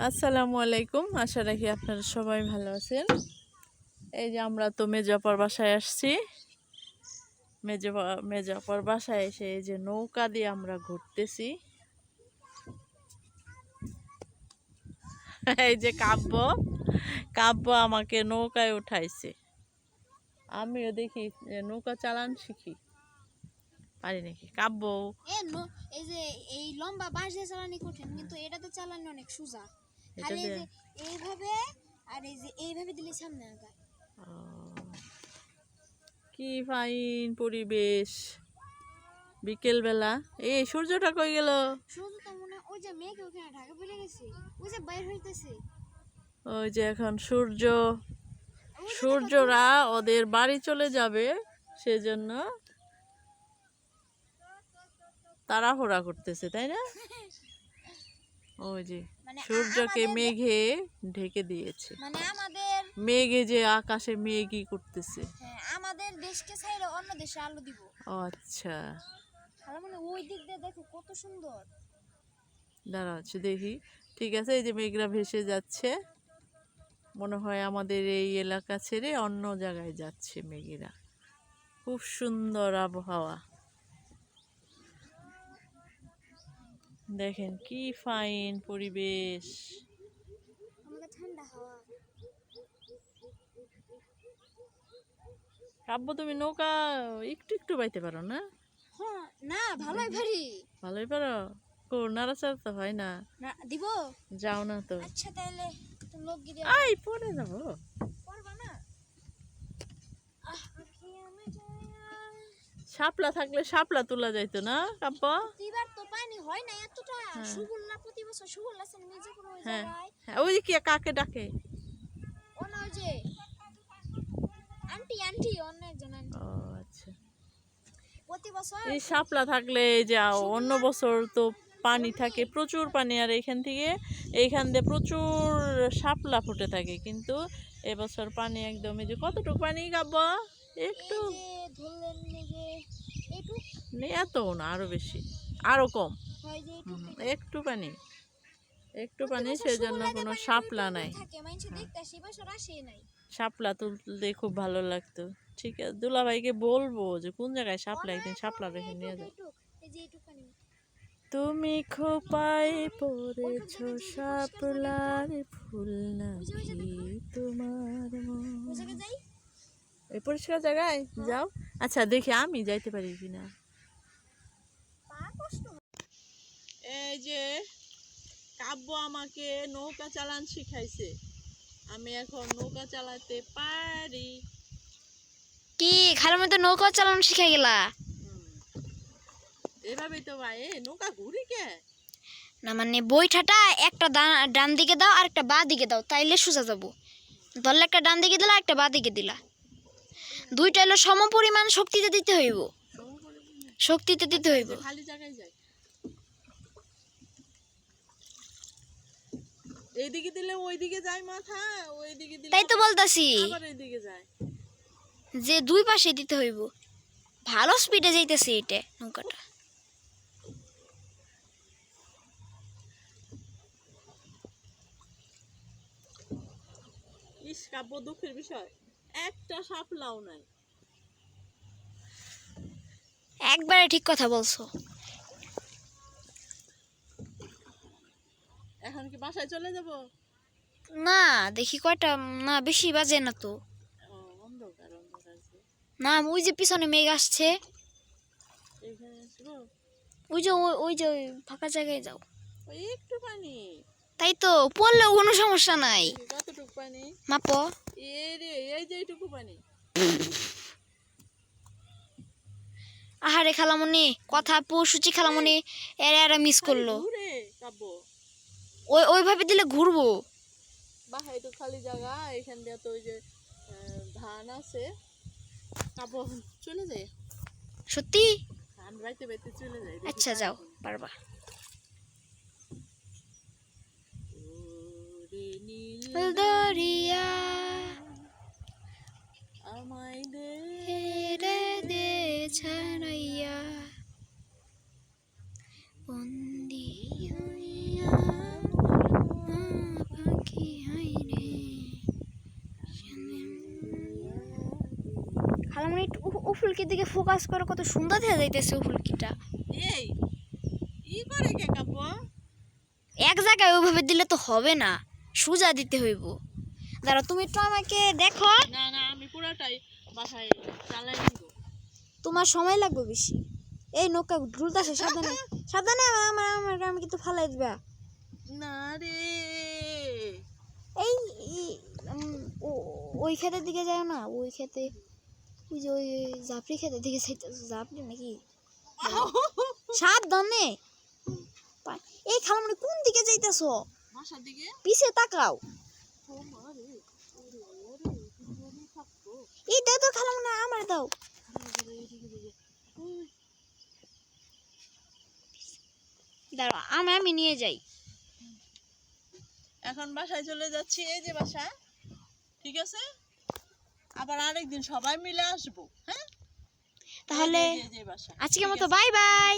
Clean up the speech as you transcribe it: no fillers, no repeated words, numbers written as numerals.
আসসালামু আলাইকুম। আশা রাখি আপনারা সবাই ভালো আছেন। এই যে আমরা তো মেজবাপার বাসায় আসছি। মেজবাপার বাসায় এসে এই যে নৌকা দিয়ে আমরা ঘুরতেছি। এই যে কাব্য আমাকে নৌকায় উঠাইছে। আমিও দেখি নৌকা চালান শিখি, পারি নাকি। কাব্য এই যে এই লম্বা বাঁশ দিয়ে চালানি কঠিন, কিন্তু এটাতে চালানো অনেক সোজা। খালি এই যে এইভাবে আর এই যে এইভাবে দিলে সামনে আগায়। কি ফাইন পরিবেশ বিকেল বেলা। এই সূর্যটা কই গেল? সূর্যটা মনে ওই যে মেঘ ওখানে ঢাকা পড়ে গেছে, ওই যে বাইর হইতেছে। ওই যে এখন সূর্যরা ওদের বাড়ি চলে যাবে, সেজন্য তাড়াহুড়া করতেছে, তাই না? ওই যে সূর্যকে মেঘে ঢেকে দিয়েছে। মানে আমাদের মেঘে যে আকাশে মেঘই করতেছে। হ্যাঁ, আমাদের দেশকে ছাইরে অন্য দেশে আলো দিব। আচ্ছা, আর মানে ওই দিক দিয়ে দেখো কত সুন্দর। দাঁড়াচ্ছে দেখি। ঠিক আছে, এই যে মেঘরা ভেসে যাচ্ছে, মনে হয় আমাদের এই এলাকা ছেড়ে অন্য জায়গায় যাচ্ছে মেঘেরা। খুব সুন্দর আবহাওয়া, দেখেন কি ফাইন পরিবেশ। আমাদের ঠান্ডা হাওয়া। কাব্য, তুমি নৌকা একটু একটু বাইতে পারো না? হ্যাঁ, না ভালোই পারি। ভালোই পারো? নাড়াচাড়া তো হয় না। না দিব, যাও না তো। আচ্ছা তাহলে তো লোক গিয়ে আই পড়ে যাবো। করবা না। শাপলা থাকলে শাপলা তোলা যাইতো না কাব্য? এবার তো পানি হয় না এতটা। সুবুল্লা প্রতি বছর সুবুল্লা সেন মেজে করে ওই হ্যাঁ জায়গায়। হ্যাঁ, ওই যে কি কাকে ডাকে? ও না ওই যে আন্টি অন্য একজন আন্টি। ও আচ্ছা, প্রতি বছর এই শাপলা থাকলে যে অন্য বছর তো পানি থাকে, প্রচুর পানি, আর এইখান দিয়ে প্রচুর শাপলা ফুটে থাকে, কিন্তু এবছর পানি একদম, এই যে কতটুকু পানি কাব্য? একটু ধরলেন যে এইটুক নেই, এত না, আরো বেশি, আরো কম। হয় যে একটু পানি, সেজন্য কোনো শাপলা নাই। শাপলা তুলতে খুব ভালো লাগতো। ঠিক আছে, দুলাভাইকে বলবো যে কোন জায়গায় শাপলা, একদিন শাপলা রেখে নিয়ে যাও। তুমি খোপায় পড়েছো শাপলার ফুল নাকি তোমার মন? এই পরিষ্কার জায়গায় যাও। আচ্ছা দেখি আমি যাইতে পারি কিনা। এই যে কাব্য আমাকে নৌকা চালান শিখাইছে, আমি এখন নৌকা চালাতে পারি। কি খালের মধ্যে নৌকা চালানো শিখে গেলা? এভাবেই তো ভাই, নৌকা ঘুরি কে না, মানে বইটাটা একটা ডান দিকে দাও আর একটা বাঁ দিকে দাও, তাইলে সোজা যাবো। ধরলে একটা ডান দিকে দিলা, একটা বাঁ দিকে দিলা, দুইটা হলো সম পরিমাণ শক্তিতে দিতে হইব। খালি জায়গায় যাই, এইদিকে দিলে ওইদিকে যায় মাথা, ওইদিকে দিলে তাই তো বলতাছি, আবার এইদিকে যায়, যে দুই পাশে দিতে হইব। ভালো স্পিডে যাইতেছে এটা নৌকাটা। ইস কাব্য, দুঃখের বিষয়, একটা শাপলাও নাই। একবারে ঠিক কথা বলছো। এখন কি বাসায় চলে যাব? না, দেখি কয়টা, না বেশি বাজে না তো। অন্ধকার না, ওই যে পিছনে মেঘ আসছে, ওই যে ওই ফাঁকা জায়গায় যাও। ওই একটু পানি, তাই তো পড়লেও কোনো সমস্যা নাই। কতটুকু পানি মাপো। এই যে এইটুকু পানি। আহারে খালামণি, কথা পশুচি খালামণি, এরা মিস করলো। ওইভাবে দিলে ঘুরবো। বাহাই তো খালি জায়গা, এখান দিয়ে তো ওই যে ধান আছে। কাবো চলে যায় সত্যি? ধান বাইতে বাইতে চলে যায়। আচ্ছা যাও, পারবা। দরিয়া আমায় দে ছাড়াইয়া বন্দি হইয়া ফুলকির দিকে ফোকাস করে, কত সুন্দর দেখা যাইতেছে ও ফুলকিটা। এই ই করে কে কাপু? এক জায়গায় ওইভাবে দিলে তো হবে না, সোজা দিতে হইব। দাঁড়া, তুমি একটু আমাকে দেখো। না না, আমি পুরাটাই বাসায় চালাই নিব। তোমার সময় লাগবে বেশি। এই নৌকা ঢুলতাছে, সাবধানে সাবধানে, আমার আমার আমি কিন্তু ফালাই দিবা। না রে, এই ওই ক্ষেতের দিকে যাও না, ওই ক্ষেতে, ওই যে ওই জাফরি ক্ষেতের দিকে যাইতেছো। জাফরি নাকি? সাবধানে। এই খালামণি কোন দিকে যাইতেছো? বাসার দিকে। পিছে তাকাও। ও মা রে, ওরে ওরে, তুমি থাকতো। এই দাও তো খালামণি, আমার দাও। দাঁড়াও, আমি নিয়ে যাই। এখন বাসায় চলে যাচ্ছি, এই যে বাসা, ঠিক আছে? আবার আরেকদিন সবাই মিলে আসবো, হ্যাঁ? তাহলে এই যে বাসা। আজকের মতো বাই বাই।